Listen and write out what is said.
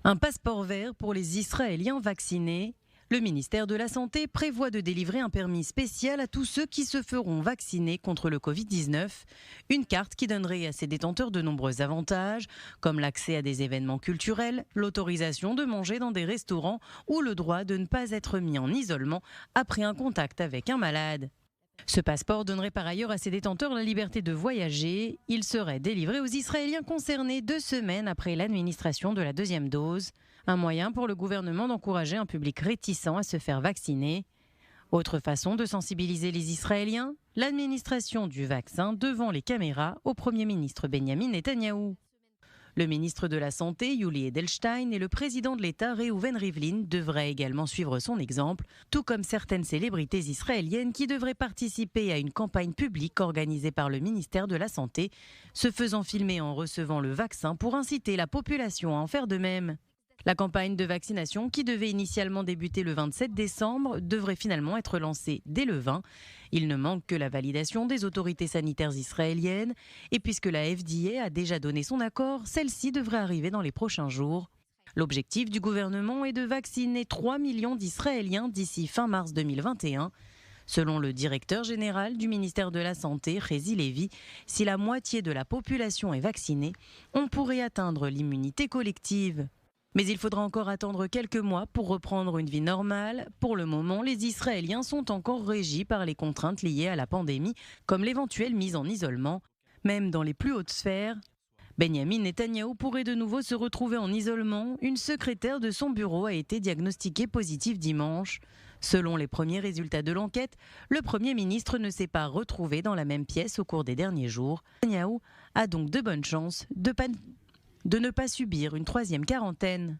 Un passeport vert pour les Israéliens vaccinés. Le ministère de la Santé prévoit de délivrer un permis spécial à tous ceux qui se feront vacciner contre le Covid-19. Une carte qui donnerait à ses détenteurs de nombreux avantages, comme l'accès à des événements culturels, l'autorisation de manger dans des restaurants ou le droit de ne pas être mis en isolement après un contact avec un malade. Ce passeport donnerait par ailleurs à ses détenteurs la liberté de voyager. Il serait délivré aux Israéliens concernés 2 semaines après l'administration de la deuxième dose. Un moyen pour le gouvernement d'encourager un public réticent à se faire vacciner. Autre façon de sensibiliser les Israéliens, l'administration du vaccin devant les caméras au Premier ministre Benjamin Netanyahou. Le ministre de la Santé, Yuli Edelstein, et le président de l'État, Reuven Rivlin, devraient également suivre son exemple, tout comme certaines célébrités israéliennes qui devraient participer à une campagne publique organisée par le ministère de la Santé, se faisant filmer en recevant le vaccin pour inciter la population à en faire de même. La campagne de vaccination, qui devait initialement débuter le 27 décembre, devrait finalement être lancée dès le 20. Il ne manque que la validation des autorités sanitaires israéliennes. Et puisque la FDA a déjà donné son accord, celle-ci devrait arriver dans les prochains jours. L'objectif du gouvernement est de vacciner 3 millions d'Israéliens d'ici fin mars 2021. Selon le directeur général du ministère de la Santé, Rezi Levi, si la moitié de la population est vaccinée, on pourrait atteindre l'immunité collective. Mais il faudra encore attendre quelques mois pour reprendre une vie normale. Pour le moment, les Israéliens sont encore régis par les contraintes liées à la pandémie, comme l'éventuelle mise en isolement. Même dans les plus hautes sphères, Benjamin Netanyahou pourrait de nouveau se retrouver en isolement. Une secrétaire de son bureau a été diagnostiquée positive dimanche. Selon les premiers résultats de l'enquête, le Premier ministre ne s'est pas retrouvé dans la même pièce au cours des derniers jours. Netanyahou a donc de bonnes chances de ne pas subir une 3e quarantaine.